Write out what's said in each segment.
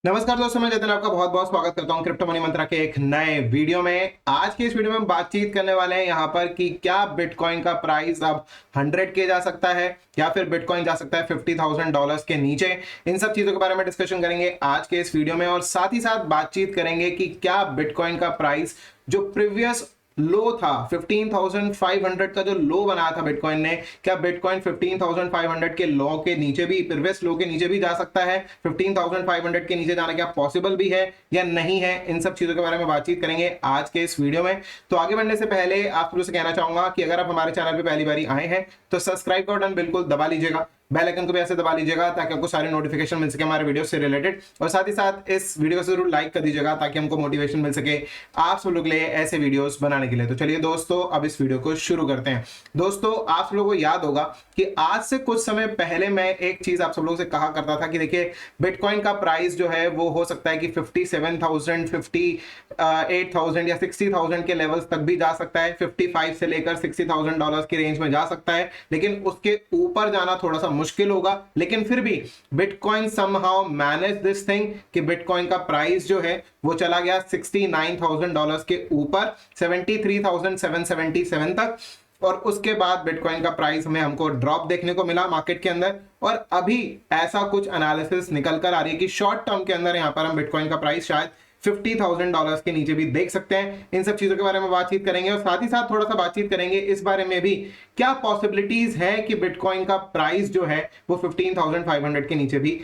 नमस्कार दोस्तों, मैं जतिन आपका बहुत बहुत स्वागत करता हूं क्रिप्टो मनी मंत्रा के एक नए वीडियो में। आज के इस वीडियो में हम बातचीत करने वाले हैं यहां पर कि क्या बिटकॉइन का प्राइस अब 100 के जा सकता है या फिर बिटकॉइन जा सकता है $50,000 के नीचे। इन सब चीजों के बारे में डिस्कशन करेंगे आज के इस वीडियो में और साथ ही साथ बातचीत करेंगे कि क्या बिटकॉइन का प्राइस जो प्रीवियस लो था 15,500 का जो लो बनाया था बिटकॉइन ने, क्या बिटकॉइन 15,500 के लो के नीचे भी, प्रीवियस लो के नीचे भी जा सकता है? 15,500 के नीचे जाना क्या पॉसिबल भी है या नहीं है? इन सब चीजों के बारे में बातचीत करेंगे आज के इस वीडियो में। तो आगे बढ़ने से पहले आप लोगों से कहना चाहूंगा कि अगर आप हमारे चैनल पे पहली बार आए हैं तो सब्सक्राइब का बटन बिल्कुल दबा लीजिएगा, बेल आइकन को भी ऐसे दबा लीजिएगा ताकि आपको सारे नोटिफिकेशन मिल सके हमारे वीडियो से रिलेटेड, और साथ ही साथ इस वीडियो को जरूर लाइक कर दीजिएगा ताकि हमको मोटिवेशन मिल सके आप सब लोग के लिए ऐसे वीडियोस बनाने के लिए। तो चलिए दोस्तों, अब इस वीडियो को शुरू करते हैं। दोस्तों, आप सब लोगों को याद होगा कि आज से कुछ समय पहले मैं एक चीज आप सब लोगों से कहा करता था कि देखिए बिटकॉइन का प्राइस जो है वो हो सकता है कि 57,000, 58,000 या 60,000 के लेवल्स तक भी जा सकता है। 55 से लेकर $60,000 की रेंज में जा सकता है, लेकिन उसके ऊपर जाना थोड़ा सा मुश्किल होगा। लेकिन फिर भी bitcoin somehow manage this thing कि बिटकॉइन का प्राइस जो है वो चला गया $69,000 के ऊपर, 73,777 तक, और उसके बाद बिटकॉइन का प्राइस में हमको ड्रॉप देखने को मिला मार्केट के अंदर। और अभी ऐसा कुछ एनालिसिस निकल कर आ रही है कि शॉर्ट टर्म के अंदर यहां पर हम बिटकॉइन का प्राइस शायद $50,000 के नीचे भी देख सकते हैं। इन सब चीजों के बारे में बातचीत करेंगे और साथ ही साथ थोड़ा सा बातचीत करेंगे इस बारे में भी क्या पॉसिबिलिटीज है कि बिटकॉइन का प्राइस जो है वो 15,500 के नीचे भी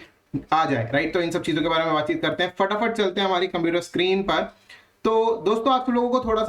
आ जाए, राइट। तो इन सब चीजों के बारे में बातचीत करते हैं। फटाफट चलते हैं हमारी कंप्यूटर स्क्रीन पर। तो दोस्तों, आप लोगों को थोड़ा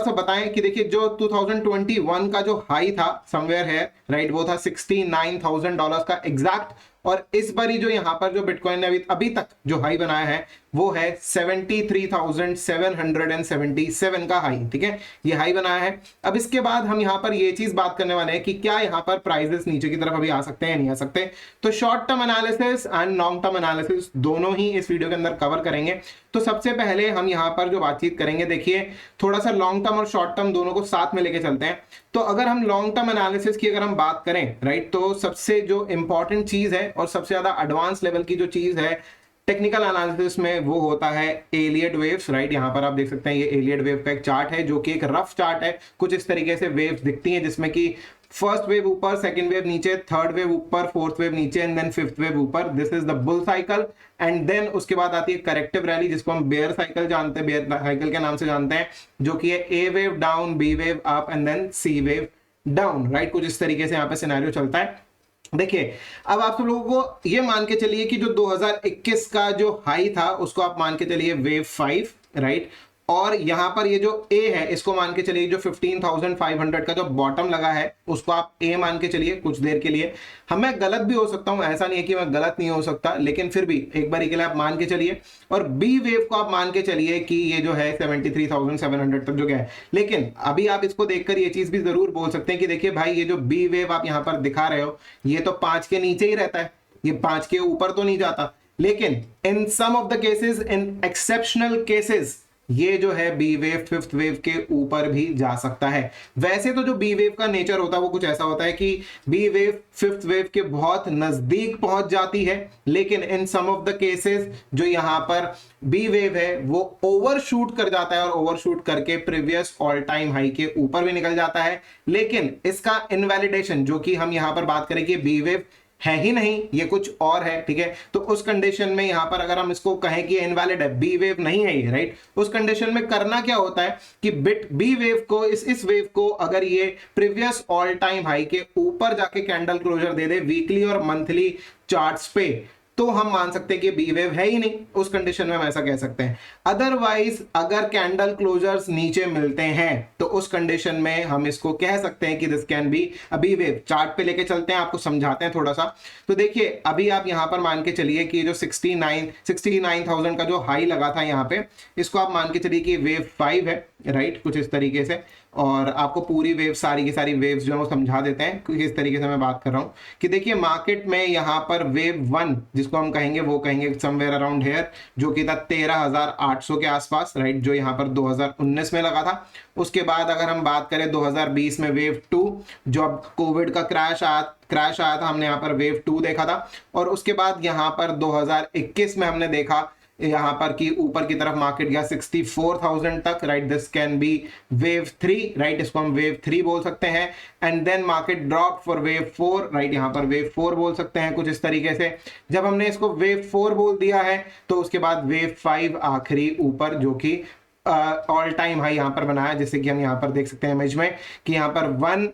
सा बताएं कि देखिए जो 2021 का जो हाई था समवेयर है, राइट, वो था $69,000 का एग्जैक्ट, और इस बारी जो यहां पर जो बिटकॉइन ने अभी तक जो हाई बनाया है वो है 73,777 का हाई, ठीक है, ये हाई बनाया है। अब इसके बाद हम यहां पर ये चीज बात करने वाले हैं कि क्या यहां पर प्राइसेस नीचे की तरफ अभी आ सकते हैं नहीं आ सकते। तो short term analysis and long term analysis दोनों ही इस वीडियो के अंदर कवर करेंगे। तो सबसे पहले हम यहां पर जो बातचीत करेंगे, देखिए थोड़ा सा लॉन्ग टर्म और शॉर्ट टर्म दोनों को साथ में लेके चलते हैं। तो अगर हम लॉन्ग टर्म एनालिसिस की अगर हम बात करें, राइट, तो सबसे जो इंपॉर्टेंट चीज है और सबसे ज्यादा एडवांस लेवल की जो चीज है टेक्निकल एनालिसिस में, वो होता है एलियट वेव्स, राइट। यहां पर आप देख सकते हैं ये एलियट वेव का एक चार्ट है जो कि एक रफ चार्ट है। कुछ इस तरीके से वेव्स दिखती हैं जिसमें कि फर्स्ट वेव ऊपर, सेकंड वेव नीचे, थर्ड वेव ऊपर, फोर्थ वेव नीचे एंड देन फिफ्थ वेव ऊपर। This is the bull cycle. And then उसके बाद आती है करेक्टिव रैली जिसको हम बेयर साइकिल जानते हैं, बेयर साइकिल के नाम से जानते हैं, जो कि है A wave down, B wave up and then C wave down, right. कुछ इस तरीके से यहाँ पे सिनेरियो चलता है। देखिए, अब आप सब लोगों को ये मान के चलिए कि जो 2021 का जो हाई था उसको आप मान के चलिए वेव 5, राइट, और यहां पर ये जो ए है इसको मान के चलिए जो 15,500 का जो बॉटम लगा है उसको आप ए मान के चलिए कुछ देर के लिए। मैं गलत भी हो सकता हूं, ऐसा नहीं है कि मैं गलत नहीं हो सकता, लेकिन फिर भी एक बार के लिए आप मान के चलिए। और बी वेव को आप मान के चलिए कि ये जो है 73,700 तक जो गया है। लेकिन अभी आप इसको देखकर ये चीज भी जरूर बोल सकते हैं कि देखिए भाई, ये जो बी वेव आप यहां पर दिखा रहे हो ये तो 5 के नीचे ही रहता है, ये 5 के ऊपर तो नहीं जाता। लेकिन in some of the cases, in exceptional cases, ये जो है बी वेव फिफ्थ वेव के ऊपर भी जा सकता है। वैसे तो जो बी वेव का नेचर होता है वो कुछ ऐसा होता है कि बी वेव फिफ्थ वेव के बहुत नजदीक पहुंच जाती है, लेकिन in some of the cases जो यहां पर बी वेव है वो ओवरशूट कर जाता है और ओवरशूट करके प्रीवियस ऑल टाइम हाई के ऊपर भी निकल जाता है। लेकिन इसका इनवैलिडेशन जो कि हम यहां पर बात करें कि बी वेव है ही नहीं, ये कुछ और है, ठीक है। तो उस कंडीशन में यहां पर अगर हम इसको कहें कि इनवैलिड है, बी वेव नहीं है ये, राइट, उस कंडीशन में करना क्या होता है कि बी वेव को, इस वेव को अगर ये प्रीवियस ऑल टाइम हाई के ऊपर जाके कैंडल क्लोजर दे दे वीकली और मंथली चार्ट्स पे, तो हम मान सकते हैं कि बी वेव है ही नहीं। उस कंडीशन में हम ऐसा कह सकते हैं। अदरवाइज अगर कैंडल क्लोजर्स नीचे मिलते हैं तो उस कंडीशन में हम इसको कह सकते हैं कि this can be a B wave. Chart पे लेके चलते हैं, आपको समझाते हैं थोड़ा सा। तो देखिए, अभी आप यहां पर मान के चलिए कि जो 69,000 का जो हाई लगा था यहां पे, इसको आप मान के चलिए कि वेव 5 है, राइट, कुछ इस तरीके से। और आपको पूरी वेव, सारी की सारी वेव्स जो है वो समझा देते हैं कि किस तरीके से मैं बात कर रहा हूँ। कि देखिए मार्केट में यहाँ पर वेव 1 जिसको हम कहेंगे वो कहेंगे समवेयर अराउंड हेयर, जो कि था 13,800 के आसपास, राइट, जो यहाँ पर 2019 में लगा था। उसके बाद अगर हम बात करें 2020 में वेव 2, जो अब कोविड का क्रैश आया था, हमने यहाँ पर वेव 2 देखा था। और उसके बाद यहाँ पर 2021 में हमने देखा यहाँ पर कि ऊपर की तरफ मार्केट गया 64,000 तक, right, this can be wave 3, right, इसको हम वेव 3 बोल सकते हैं। And then market drop for wave 4, right, यहाँ पर वेव 4 बोल सकते हैं कुछ इस तरीके से। जब हमने इसको वेव 4 बोल दिया है तो उसके बाद वेव 5 आखिरी ऊपर, जो कि ऑल टाइम हाई यहाँ पर बनाया, जैसे कि हम यहाँ पर देख सकते हैं इमेज में कि यहाँ पर 1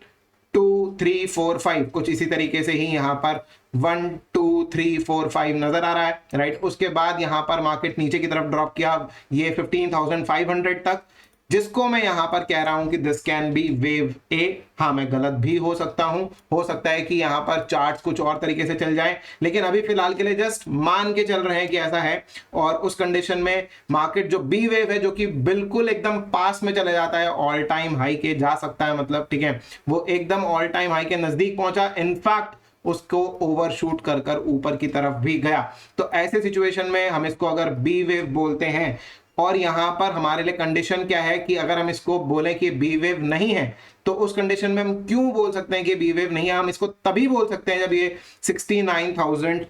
2 3 4 5 कुछ इसी तरीके से ही यहाँ पर 1 2 3 4 5 नजर आ रहा है, राइट। उसके बाद यहाँ पर मार्केट नीचे की तरफ ड्रॉप किया ये 15,500 तक, जिसको मैं यहां पर कह रहा हूं कि दिस कैन बी वेव ए। हाँ, मैं गलत भी हो सकता हूं, हो सकता है कि यहां पर चार्ट्स कुछ और तरीके से चल जाएं, लेकिन अभी फिलहाल के लिए जस्ट मान के चल रहे हैं कि ऐसा है। और उस कंडीशन में मार्केट जो बी वेव है, जो कि बिल्कुल एकदम पास में चले जाता है, ऑल टाइम हाई के जा सकता है, मतलब ठीक है, वो एकदम ऑल टाइम हाई के नजदीक पहुंचा, इनफैक्ट उसको ओवरशूट कर कर ऊपर की तरफ भी गया। तो ऐसे सिचुएशन में हम इसको अगर बी वेव बोलते हैं। और यहां पर हमारे लिए कंडीशन क्या है कि अगर हम इसको बोले कि बी वेव नहीं है, तो उस कंडीशन में हम क्यों बोल सकते हैं कि बी वेव नहीं है? हम इसको तभी बोल सकते हैं जब ये 69,000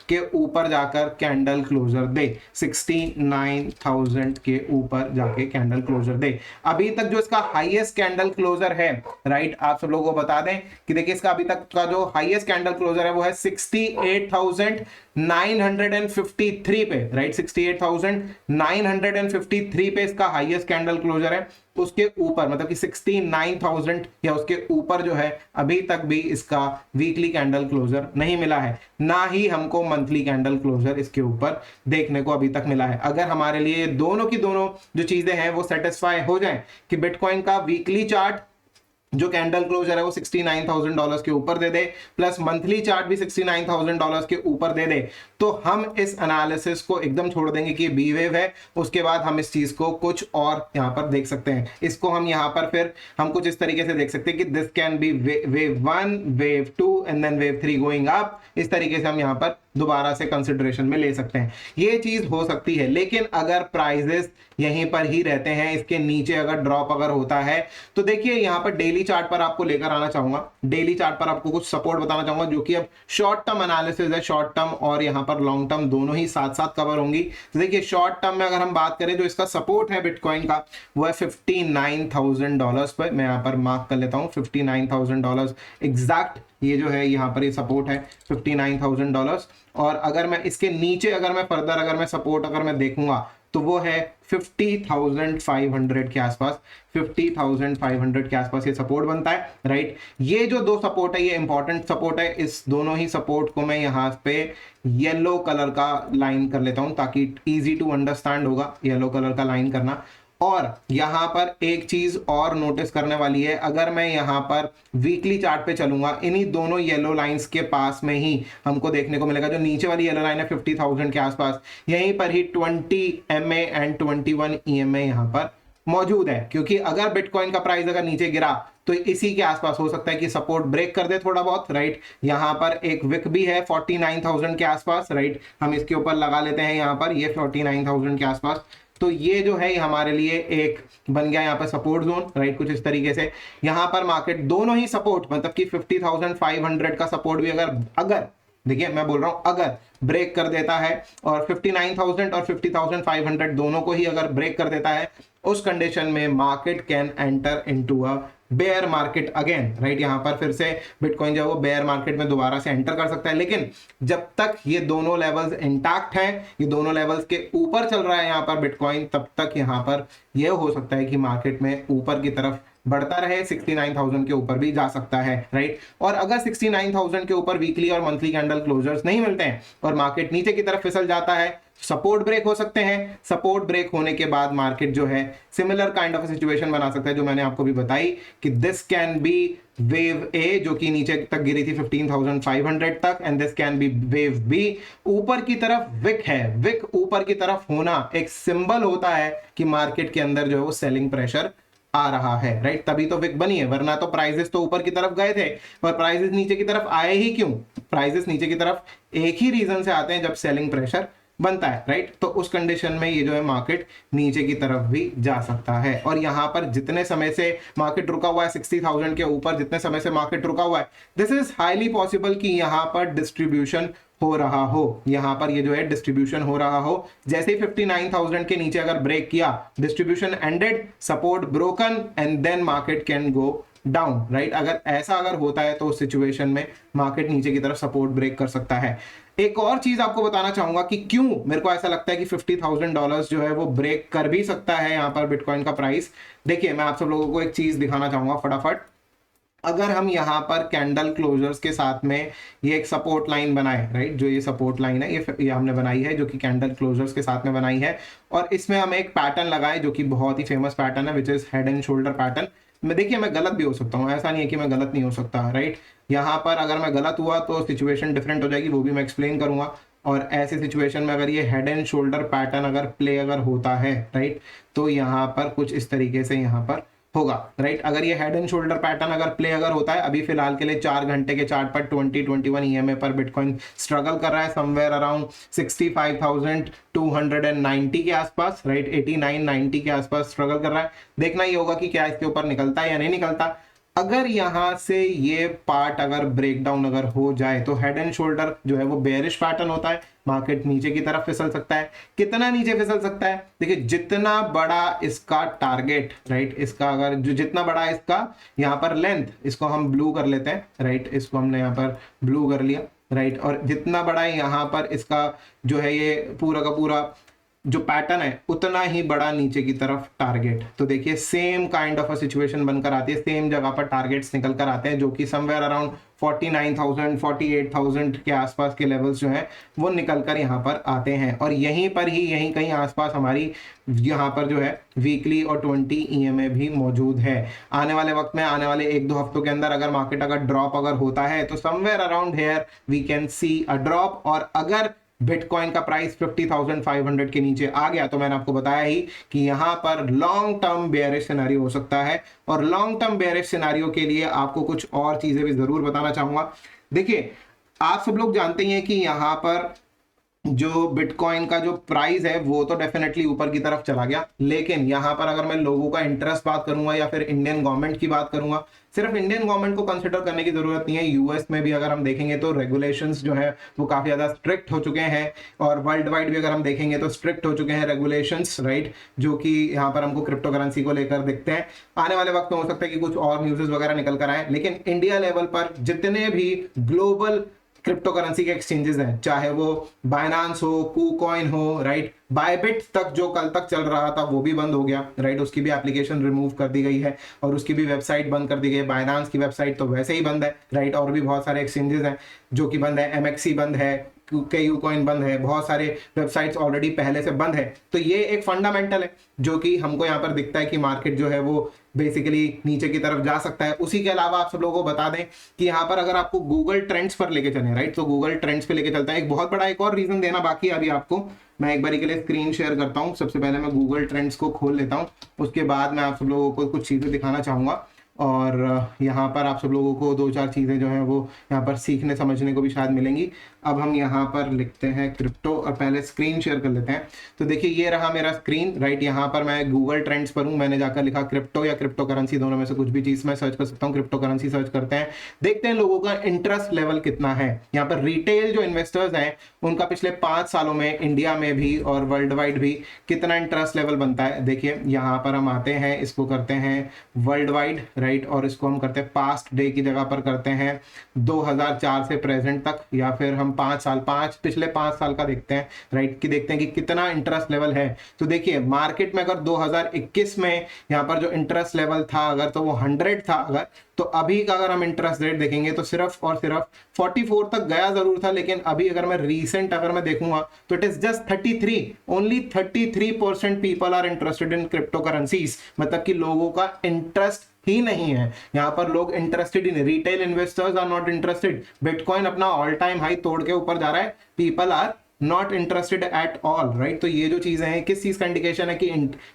के ऊपर जाकर कैंडल क्लोजर दे, 69,000 के ऊपर जाके कैंडल क्लोजर दे। अभी तक जो इसका हाईएस्ट कैंडल क्लोजर है, राइट, आप सब लोगों को बता दें कि देखिए इसका अभी तक का जो हाईएस्ट कैंडल क्लोजर है वो है 68,953 पे, राइट, 68,953 पे इसका हाईएस्ट कैंडल क्लोजर है। उसके ऊपर मतलब कि 69,000 या उसके ऊपर जो है अभी तक भी इसका वीकली कैंडल क्लोजर नहीं मिला है, ना ही हमको मंथली कैंडल क्लोजर इसके ऊपर देखने को अभी तक मिला है। अगर हमारे लिए दोनों की दोनों जो चीजें हैं वो सेटिस्फाई हो जाए कि बिटकॉइन का वीकली चार्ट जो कैंडल क्लोजर है वो $69,000 के ऊपर दे दे, प्लस मंथली चार्ट भी $69,000 के ऊपर दे दे, तो हम इस एनालिसिस को एकदम छोड़ देंगे कि बी वेव है। उसके बाद हम इस चीज को कुछ और यहां पर देख सकते हैं। इसको हम यहां पर फिर हम कुछ इस तरीके से देख सकते हैं कि this can be wave 1, wave 2 and then wave 3 going up. इस तरीके से हम यहां पर दोबारा से कंसिडरेशन में ले सकते हैं, ये चीज हो सकती है। लेकिन अगर प्राइजेस यहीं पर ही रहते हैं, इसके नीचे अगर ड्रॉप अगर होता है, तो देखिए यहां पर डेली चार्ट पर आपको लेकर आना चाहूंगा, डेली चार्ट पर आपको कुछ सपोर्ट बताना चाहूंगा, जो कि अब शॉर्ट टर्म एनालिसिस है, शॉर्ट टर्म और यहां पर लॉन्ग टर्म दोनों ही साथ साथ कवर होंगी। तो देखिए शॉर्ट टर्म में अगर हम बात करें जो इसका सपोर्ट है बिटकॉइन का वो है $59,000 पर। मैं यहां पर मार्क कर लेता हूं $59,000 एग्जैक्ट, ये जो है यहाँ पर ये सपोर्ट है $59,000। और अगर मैं इसके नीचे अगर मैं फर्दर अगर मैं सपोर्ट अगर मैं देखूंगा तो वो है 50,500 के आसपास, 50,500 के आसपास ये सपोर्ट बनता है, राइट। ये जो दो सपोर्ट है ये इंपॉर्टेंट सपोर्ट है। इस दोनों ही सपोर्ट को मैं यहाँ पे येलो कलर का लाइन कर लेता हूँ ताकि इजी टू अंडरस्टैंड होगा येलो कलर का लाइन करना। और यहां पर एक चीज और नोटिस करने वाली है, अगर मैं यहां पर वीकली चार्ट पे चलूंगा, इन्हीं दोनों येलो लाइंस के पास में ही हमको देखने को मिलेगा, जो नीचे वाली येलो लाइन है 50,000 के आसपास, यहीं पर ही 20 MA एंड 21 EMA यहां पर मौजूद है। क्योंकि अगर बिटकॉइन का प्राइस अगर नीचे गिरा तो इसी के आसपास हो सकता है कि सपोर्ट ब्रेक कर दे थोड़ा बहुत, राइट। यहां पर एक विक भी है 49,000 के आसपास, राइट, हम इसके ऊपर लगा लेते हैं यहां पर ये 49,000 के आसपास। तो ये जो है हमारे लिए एक बन गया यहाँ पर सपोर्ट जोन, राइट, कुछ इस तरीके से। यहाँ पर मार्केट दोनों ही सपोर्ट मतलब कि 50,500 का सपोर्ट भी अगर देखिए मैं बोल रहा हूं अगर ब्रेक कर देता है और 59,000 और 50,500 दोनों को ही अगर ब्रेक कर देता है, उस कंडीशन में market can enter into a bear market again, right. यहां पर फिर से बिटकॉइन जो है वो बेयर मार्केट में दोबारा से एंटर कर सकता है। लेकिन जब तक ये दोनों लेवल्स इंटैक्ट हैं, ये दोनों लेवल्स के ऊपर चल रहा है यहां पर बिटकॉइन, तब तक यहां पर ये हो सकता है कि मार्केट में ऊपर की तरफ बढ़ता रहे, 69,000 के ऊपर भी जा सकता है, राइट। और अगर 69,000 के ऊपर वीकली और मंथली कैंडल क्लोजर्स नहीं मिलते हैं और मार्केट नीचे की तरफ फिसल जाता है, सपोर्ट ब्रेक हो सकते हैं। सपोर्ट ब्रेक होने के बाद मार्केट जो है सिमिलर काइंड ऑफ सिचुएशन बना सकता है जो मैंने आपको भी बताई कि this can be wave A, जो कि नीचे तक गिरी थी 15,500 तक, and this can be wave B. ऊपर की तरफ विक है, विक ऊपर की तरफ होना एक सिंबल होता है कि मार्केट के अंदर जो है वो सेलिंग प्रेशर आ रहा है, राइट, तभी तो विक बनी है, वरना तो प्राइजेस तो ऊपर की तरफ गए थे, पर प्राइजेस नीचे की तरफ आए ही क्यों? प्राइजेस नीचे की तरफ एक ही रीजन से आते हैं, जब सेलिंग प्रेशर बनता है, राइट। तो उस कंडीशन में ये जो है मार्केट नीचे की तरफ भी जा सकता है। और यहां पर जितने समय से मार्केट रुका हुआ है 60,000 के ऊपर, जितने समय से मार्केट रुका हुआ है, दिस इज हाईली पॉसिबल कि यहां पर डिस्ट्रीब्यूशन हो रहा हो, यहां पर ये जो है डिस्ट्रीब्यूशन हो रहा हो। जैसे ही 59,000 के नीचे अगर ब्रेक किया, distribution ended, support broken and then market can go down, right. अगर ऐसा अगर होता है तो उस सिचुएशन में मार्केट नीचे की तरफ सपोर्ट ब्रेक कर सकता है। एक और चीज आपको बताना चाहूंगा कि क्यों मेरे को ऐसा लगता है कि $50,000 जो है वो ब्रेक कर भी सकता है यहां पर बिटकॉइन का प्राइस। देखिए, मैं आप सब लोगों को एक चीज दिखाना चाहूंगा फटाफट। अगर हम यहाँ पर कैंडल क्लोजर्स के साथ में ये एक सपोर्ट लाइन बनाए, राइट, जो ये सपोर्ट लाइन है ये हमने बनाई है, जो कि कैंडल क्लोजर्स के साथ में बनाई है, और इसमें हम एक पैटर्न लगाए जो कि बहुत ही फेमस पैटर्न है, which is head and shoulder pattern. मैं देखिए, मैं गलत भी हो सकता हूँ, ऐसा नहीं है कि मैं गलत नहीं हो सकता, राइट। यहाँ पर अगर मैं गलत हुआ तो सिचुएशन डिफरेंट हो जाएगी, वो भी मैं एक्सप्लेन करूंगा। और ऐसे सिचुएशन में अगर ये हेड एंड शोल्डर पैटर्न अगर प्ले अगर होता है, राइट, तो यहाँ पर कुछ इस तरीके से यहाँ पर होगा, राइट। अगर ये हेड एंड शोल्डर पैटर्न अगर प्ले अगर होता है, अभी फिलहाल के लिए 4 घंटे के चार्ट पर 2021 ईएमए पर बिटकॉइन स्ट्रगल कर रहा है समवेयर अराउंड 65,290 के आसपास, राइट, 89-90 के आसपास स्ट्रगल कर रहा है। देखना ही होगा कि क्या इसके ऊपर निकलता है या नहीं निकलता। अगर यहां से ये पार्ट अगर ब्रेकडाउन अगर हो जाए तो हेड एंड शोल्डर जो है वो बेयरिश पैटर्न होता है, मार्केट नीचे की तरफ फिसल सकता है। कितना नीचे फिसल सकता है? देखिए, जितना बड़ा इसका टारगेट, राइट, इसका अगर जो जितना बड़ा इसका यहाँ पर लेंथ, इसको हम ब्लू कर लेते हैं, राइट, इसको हमने यहाँ पर ब्लू कर लिया, राइट, और जितना बड़ा यहाँ पर इसका जो है ये पूरा का पूरा जो पैटर्न है, उतना ही बड़ा नीचे की तरफ टारगेट। तो देखिए, same kind of a situation बनकर आती है, सेम जगह पर टारगेट्स निकल कर आते हैं, जो कि समवेयर अराउंड 49,000 48,000 के आसपास के लेवल्स जो हैं वो निकल कर यहाँ पर आते हैं। और यहीं पर ही, यहीं कहीं आसपास हमारी यहाँ पर जो है वीकली और 20 ईएमए भी मौजूद है। आने वाले वक्त में, आने वाले 1-2 हफ्तों के अंदर अगर मार्केट अगर ड्रॉप अगर होता है तो somewhere around here we can see a drop. और अगर बिटकॉइन का प्राइस 50,500 के नीचे आ गया तो मैंने आपको बताया ही कि यहां पर लॉन्ग टर्म बेयरिश सिनेरियो हो सकता है। और लॉन्ग टर्म बेयरिश सिनेरियो के लिए आपको कुछ और चीजें भी जरूर बताना चाहूंगा। देखिए, आप सब लोग जानते हैं कि यहां पर जो बिटकॉइन का जो प्राइस है वो तो डेफिनेटली ऊपर की तरफ चला गया, लेकिन यहां पर अगर मैं लोगों का इंटरेस्ट बात करूंगा या फिर इंडियन गवर्नमेंट की बात करूंगा, सिर्फ इंडियन गवर्नमेंट को कंसिडर करने की जरूरत नहीं है। यूएस में भी अगर हम देखेंगे तो रेगुलेशंस जो है वो काफी ज्यादा स्ट्रिक्ट हो चुके हैं, और वर्ल्ड वाइड भी अगर हम देखेंगे तो स्ट्रिक्ट हो चुके हैं रेगुलेशंस, राइट, जो कि यहाँ पर हमको क्रिप्टो करेंसी को लेकर दिखते हैं। आने वाले वक्त में हो सकता है कि कुछ और न्यूज़ वगैरह निकल कर आए, लेकिन इंडिया लेवल पर जितने भी ग्लोबल क्रिप्टो करेंसी के एक्सचेंजेस हैं, चाहे वो बाइनांस हो, कूकॉइन हो, राइट, बायबिट तक जो कल तक चल रहा था वो भी बंद हो गया, राइट, उसकी भी एप्लीकेशन रिमूव कर दी गई है और उसकी भी वेबसाइट बंद कर दी गई है। बाइनांस की वेबसाइट तो वैसे ही बंद है, राइट, और भी बहुत सारे एक्सचेंजेस हैं जो कि बंद है, एमएक्सी बंद है, कॉइन बंद है, बहुत सारे वेबसाइट्स ऑलरेडी पहले से बंद है। तो ये एक फंडामेंटल है जो कि हमको यहाँ पर दिखता है कि मार्केट जो है वो बेसिकली नीचे की तरफ जा सकता है। उसी के अलावा आप सब लोगों को बता दें कि यहाँ पर अगर आपको गूगल ट्रेंड्स पर लेके चले, राइट, तो गूगल ट्रेंड्स पे लेके चलता है। एक बहुत बड़ा एक और रीजन देना बाकी है अभी आपको, मैं एक बार के लिए स्क्रीन शेयर करता हूँ। सबसे पहले मैं गूगल ट्रेंड्स को खोल लेता हूँ, उसके बाद मैं आप सब लोगों को कुछ चीज़ें दिखाना चाहूँगा। और यहाँ पर आप सब लोगों को 2-4 चीज़ें जो हैं वो यहाँ पर सीखने समझने को भी शायद मिलेंगी। अब हम यहाँ पर लिखते हैं क्रिप्टो और पहले स्क्रीन शेयर कर लेते हैं। तो देखिए, ये रहा मेरा स्क्रीन, राइट, यहाँ पर मैं गूगल ट्रेंड्स पर हूँ, मैंने जाकर लिखा क्रिप्टो या क्रिप्टो करेंसी, दोनों में से कुछ भी चीज़ मैं सर्च कर सकता हूँ। क्रिप्टो करेंसी सर्च करते हैं, देखते हैं लोगों का इंटरेस्ट लेवल कितना है। यहाँ पर रिटेल जो इन्वेस्टर्स हैं उनका पिछले 5 सालों में इंडिया में भी और वर्ल्ड वाइड भी कितना इंटरेस्ट लेवल बनता है। देखिए, यहाँ पर हम आते हैं, इसको करते हैं वर्ल्ड वाइड, राइट, और इसको हम करते हैं पास्ट डे की जगह पर करते हैं 2004 से प्रेजेंट तक, या फिर हम पिछले 5 साल का देखते हैं, राइट, कि देखते हैं कि कितना इंटरेस्ट लेवल है। तो देखिए, मार्केट में अगर 2021 में यहाँ पर जो इंटरेस्ट लेवल था अगर, तो वो 100 था अगर, तो अभी का अगर हम इंटरेस्ट रेट देखेंगे तो सिर्फ और सिर्फ 44 तक गया जरूर था, लेकिन अभी अगर मैं रीसेंट अगर मैं देखूंगा तो it is just 33, only 33% people are interested in crypto currencies. मतलब कि लोगों का इंटरेस्ट ही नहीं है, यहाँ पर लोग इंटरेस्टेड ही नहीं, retail investors are not interested. Bitcoin अपना ऑल टाइम हाई तोड़ के ऊपर जा रहा है, people are not interested at all, right. तो ये जो चीजें हैं किस चीज का इंडिकेशन है कि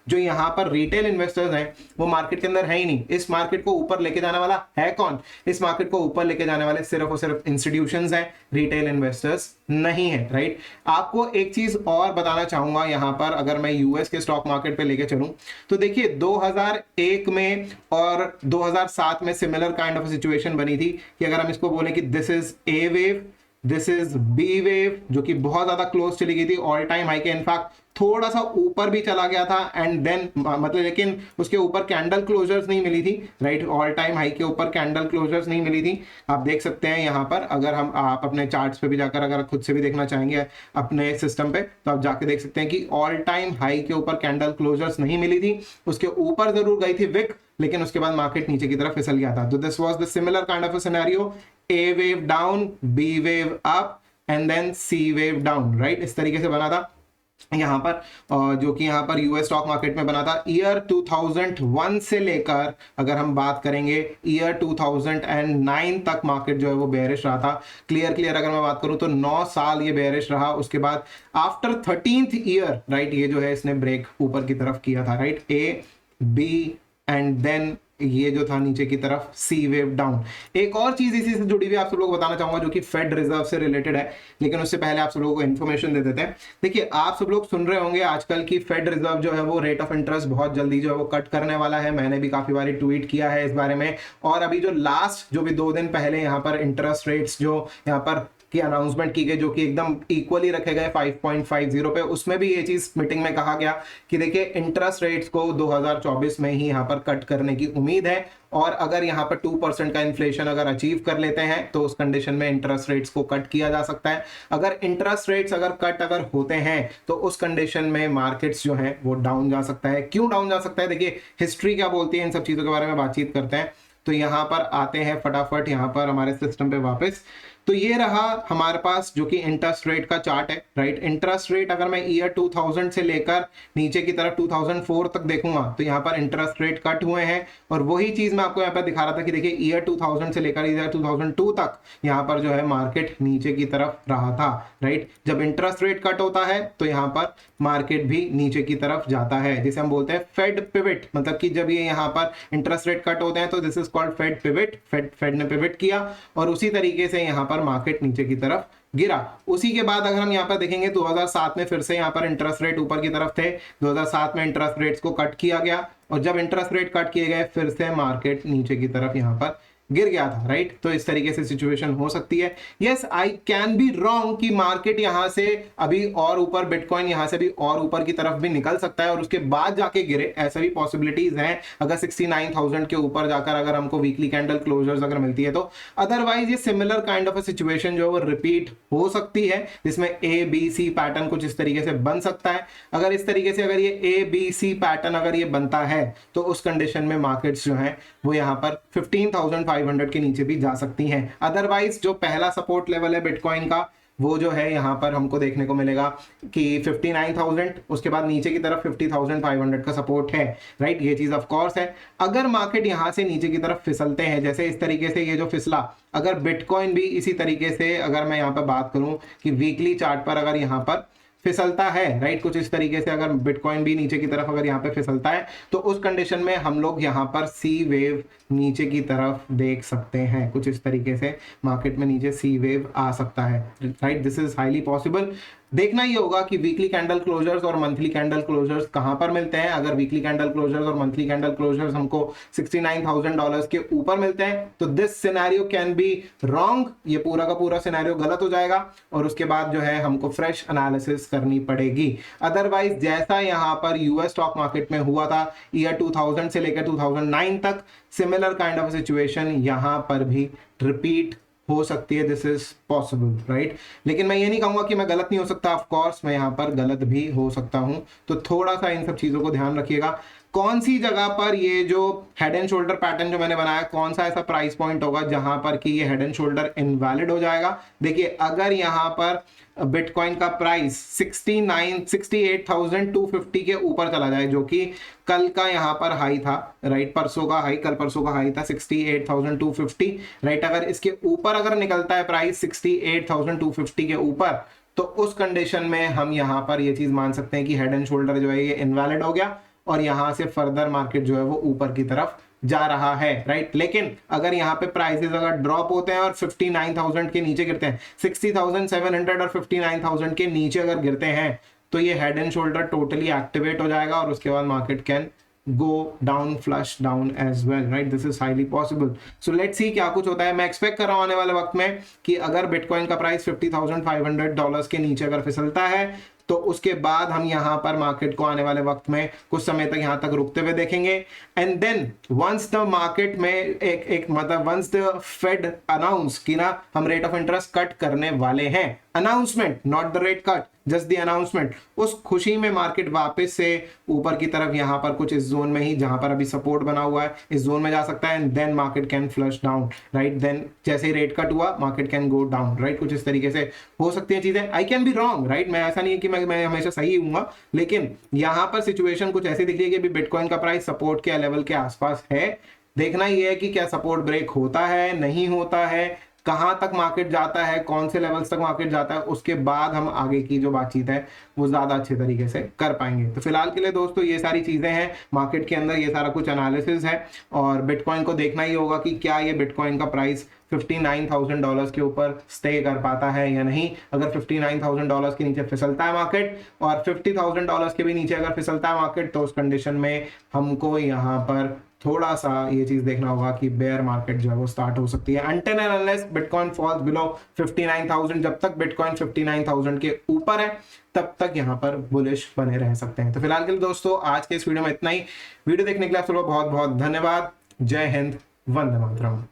जो यहाँ पर रिटेल इन्वेस्टर्स हैं वो मार्केट के अंदर है ही नहीं। इस मार्केट को ऊपर लेके जाने वाला है कौन? इस मार्केट को ऊपर लेके जाने वाले सिर्फ और सिर्फ इंस्टीट्यूशंस हैं, रिटेल इन्वेस्टर्स नहीं है, राइट। आपको एक चीज और बताना चाहूंगा यहाँ पर, अगर मैं यूएस के स्टॉक मार्केट पे लेके चलूं तो देखिए 2001 में और 2007 में सिमिलर काइंड ऑफ सिचुएशन बनी थी कि अगर हम इसको बोले कि this is A wave, this is B wave, जो कि बहुत ज्यादा क्लोज चली गई थी ऑल टाइम हाई के, इनफैक्ट थोड़ा सा ऊपर भी चला गया था एंड देन मतलब, लेकिन उसके ऊपर कैंडल क्लोजर्स नहीं मिली थी, राइट। ऑल टाइम हाई के ऊपर कैंडल क्लोजर्स नहीं मिली थी। आप देख सकते हैं यहाँ पर, अगर हम आप अपने चार्ट्स पे भी जाकर अगर खुद से भी देखना चाहेंगे अपने सिस्टम पे तो आप जाके देख सकते हैं कि ऑल टाइम हाई के ऊपर कैंडल क्लोजर्स नहीं मिली थी। उसके ऊपर जरूर गई थी विक, लेकिन उसके बाद मार्केट नीचे की तरफ फिसल गया था। तो this was the similar kind of a scenario, A wave down, B wave up and then C wave down, right. इस तरीके से बना था यहाँ पर, जो कि यहाँ पर यूएस स्टॉक मार्केट में बना था। ईयर 2001 से लेकर अगर हम बात करेंगे ईयर 2009 तक मार्केट जो है वो बेयरिश रहा था। क्लियर अगर मैं बात करूं तो 9 साल ये बेयरिश रहा। उसके बाद आफ्टर 13th ईयर, राइट, ये जो है इसने ब्रेक ऊपर की तरफ किया था, right, A B and then ये जो था नीचे की तरफ सी वेव डाउन। एक और चीज इसी से जुड़ी हुई आप सब लोग बताना चाहूंगा जो कि फेड रिजर्व से रिलेटेड है, लेकिन उससे पहले आप सब लोगों को इन्फॉर्मेशन दे देते हैं। देखिए आप सब लोग सुन रहे होंगे आजकल की फेड रिजर्व जो है वो रेट ऑफ इंटरेस्ट बहुत जल्दी जो है वो कट करने वाला है। मैंने भी काफी बार ट्वीट किया है इस बारे में, और अभी जो लास्ट जो भी 2 दिन पहले यहाँ पर इंटरेस्ट रेट्स जो यहाँ पर की अनाउंसमेंट की गई, जो कि एकदम इक्वली रखे गए 5.50 पे, उसमें भी ये चीज मीटिंग में कहा गया कि देखिए इंटरेस्ट रेट्स को 2024 में ही यहाँ पर कट करने की उम्मीद है, और अगर यहाँ पर 2% का इन्फ्लेशन अगर अचीव कर लेते हैं तो उस कंडीशन में इंटरेस्ट रेट्स को कट किया जा सकता है। अगर इंटरेस्ट रेट्स अगर होते हैं तो उस कंडीशन में मार्केट्स जो है वो डाउन जा सकता है। क्यों डाउन जा सकता है? देखिए हिस्ट्री क्या बोलती है, इन सब चीजों के बारे में बातचीत करते हैं। तो यहाँ पर आते हैं फटाफट यहाँ पर हमारे सिस्टम पे वापस। तो ये रहा हमारे पास जो कि इंटरेस्ट रेट का चार्ट है, राइट। इंटरेस्ट रेट अगर मैं ईयर 2000 से लेकर नीचे की तरफ 2004 तक देखूंगा तो यहाँ पर इंटरेस्ट रेट कट हुए हैं, और वही चीज मैं आपको यहाँ पर दिखा रहा था कि देखिए ईयर 2000 से लेकर ईयर 2002 तक यहाँ पर जो है मार्केट नीचे की तरफ रहा था, राइट। जब इंटरेस्ट रेट कट होता है तो यहाँ पर मार्केट भी नीचे की तरफ जाता है, जिसे हम बोलते हैं फेड पिवट। मतलब कि जब ये यहाँ पर इंटरेस्ट रेट कट होते हैं तो this is called Fed pivot. Fed ने पिवट किया और उसी तरीके से यहाँ पर मार्केट नीचे की तरफ गिरा। उसी के बाद अगर हम यहाँ पर देखेंगे 2007 में फिर से यहाँ पर इंटरेस्ट रेट ऊपर की तरफ थे। 2007 में इंटरेस्ट रेट्स को कट किया गया, और जब इंटरेस्ट रेट कट किए गए फिर से मार्केट नीचे की तरफ यहाँ पर गिर गया था, राइट। तो इस तरीके से सिचुएशन हो सकती है। Yes, I can be wrong कि मार्केट यहां से अभी और ऊपर, बिटकॉइन यहां से भी और ऊपर की तरफ भी निकल सकता है और उसके बाद जाके गिरे, ऐसा भी पॉसिबिलिटीज हैं अगर 69,000 के ऊपर जाकर अगर हमको वीकली कैंडल क्लोजर्स अगर मिलती है तो। अदरवाइज ये similar kind of a situation जो है वो रिपीट हो सकती है, जिसमें ए बी सी पैटर्न कुछ इस तरीके से बन सकता है। अगर इस तरीके से अगर ये ए बी सी पैटर्न अगर ये बनता है तो उस कंडीशन में मार्केट्स जो है वो यहाँ पर 15,500 के नीचे भी जा सकती हैं। अदरवाइज जो पहला सपोर्ट लेवल है बिटकॉइन का वो जो है यहाँ पर हमको देखने को मिलेगा कि 59,000, उसके बाद नीचे की तरफ 50,500 का सपोर्ट है, राइट। ये चीज ऑफ कोर्स है। अगर मार्केट यहाँ से नीचे की तरफ फिसलते हैं जैसे इस तरीके से ये जो फिसला, अगर बिटकॉइन भी इसी तरीके से अगर मैं यहाँ पर बात करूं कि वीकली चार्ट पर अगर यहाँ पर फिसलता है, राइट, कुछ इस तरीके से अगर बिटकॉइन भी नीचे की तरफ अगर यहाँ पे फिसलता है तो उस कंडीशन में हम लोग यहाँ पर सी वेव नीचे की तरफ देख सकते हैं। कुछ इस तरीके से मार्केट में नीचे सी वेव आ सकता है, right. This is highly possible. देखना ये होगा कि वीकली कैंडल क्लोजर्स और मंथली कैंडल क्लोजर्स कहां पर मिलते हैं। अगर वीकली कैंडल क्लोजर्स और मंथली कैंडल क्लोजर्स हमको $69,000 के ऊपर मिलते हैं तो this scenario can be wrong, ये पूरा का पूरा सिनेरियो गलत हो जाएगा और उसके बाद जो है हमको फ्रेश एनालिसिस करनी पड़ेगी। अदरवाइज जैसा यहाँ पर यूएस स्टॉक मार्केट में हुआ था ईयर 2000 से लेकर 2009 तक, सिमिलर काइंड ऑफ सिचुएशन यहाँ पर भी रिपीट हो सकती है। This is possible, right. लेकिन मैं ये नहीं कहूंगा कि मैं गलत नहीं हो सकता, ऑफ कोर्स मैं यहाँ पर गलत भी हो सकता हूं। तो थोड़ा सा इन सब चीजों को ध्यान रखिएगा। कौन सी जगह पर ये जो हेड एंड शोल्डर पैटर्न जो मैंने बनाया, कौन सा ऐसा प्राइस पॉइंट होगा जहां पर कि ये हेड एंड शोल्डर इनवैलिड हो जाएगा। देखिए अगर यहाँ पर बिटकॉइन का प्राइस 68,250 के ऊपर चला जाए, जो कि कल का यहाँ पर हाई था, राइट, परसों का हाई, कल परसों का हाई था 68,250, राइट। अगर इसके ऊपर अगर निकलता है प्राइस 68,250 के ऊपर तो उस कंडीशन में हम यहाँ पर ये चीज मान सकते हैं कि हेड एंड शोल्डर जो है ये इनवैलिड हो गया और यहाँ से फर्दर मार्केट जो है वो ऊपर की तरफ जा रहा है, राइट। लेकिन अगर यहाँ पे प्राइसेस अगर ड्रॉप होते हैं और 59,000 के नीचे गिरते हैं, 60,700 और 59,000 के नीचे अगर गिरते हैं, तो ये head and shoulder totally activate हो जाएगा और उसके बाद market can go down, flush down as well, right? This is highly possible. So let's see क्या कुछ होता है। मैं एक्सपेक्ट कर रहा हूँ आने वाले वक्त में कि अगर बिटकॉइन का प्राइस $50,500 के नीचे अगर फिसलता है तो उसके बाद हम यहाँ पर मार्केट को आने वाले वक्त में कुछ समय तक यहाँ तक रुकते हुए देखेंगे। And then once the market में एक मतलब वंस द फेड अनाउंस कि ना हम रेट ऑफ इंटरेस्ट कट करने वाले हैं, announcement, not the rate cut, just the announcement, उस खुशी में मार्केट वापस से ऊपर की तरफ यहाँ पर कुछ इस जोन में ही जहां पर अभी सपोर्ट बना हुआ है इस जोन में जा सकता है। And then market can flush down, right. Then जैसे ही रेट कट हुआ market can go down, right. कुछ इस तरीके से हो सकती है चीजें। I can be wrong, right. मैं ऐसा नहीं है कि मैं हमेशा सही हूँ, लेकिन यहाँ पर सिचुएशन कुछ ऐसी दिख रही है कि अभी बिटकॉइन का प्राइस सपोर्ट के लेवल के आसपास है। देखना ये है कि क्या सपोर्ट ब्रेक होता है, नहीं होता है, कहां तक मार्केट जाता है, कौन से लेवल्स तक मार्केट जाता है, उसके बाद हम आगे की जो बातचीत है वो ज्यादा अच्छे तरीके से कर पाएंगे। तो फिलहाल के लिए दोस्तों ये सारी चीजें हैं मार्केट के अंदर, ये सारा कुछ एनालिसिस है और बिटकॉइन को देखना ही होगा कि क्या ये बिटकॉइन का प्राइस $59,000 के ऊपर स्टे कर पाता है या नहीं। अगर $59,000 के नीचे फिसलता है मार्केट और $50,000 के भी नीचे अगर फिसलता है मार्केट, तो उस कंडीशन में हमको यहाँ पर थोड़ा सा ये चीज देखना होगा कि बेयर मार्केट जो है वो स्टार्ट हो सकती है। Until and unless bitcoin falls below 59,000, जब तक बिटकॉइन 59,000 के ऊपर है तब तक यहाँ पर बुलिश बने रह सकते हैं। तो फिलहाल के लिए दोस्तों आज के इस वीडियो में इतना ही। वीडियो देखने के लिए आप सबको बहुत बहुत धन्यवाद। जय हिंद, वंदे मातरम।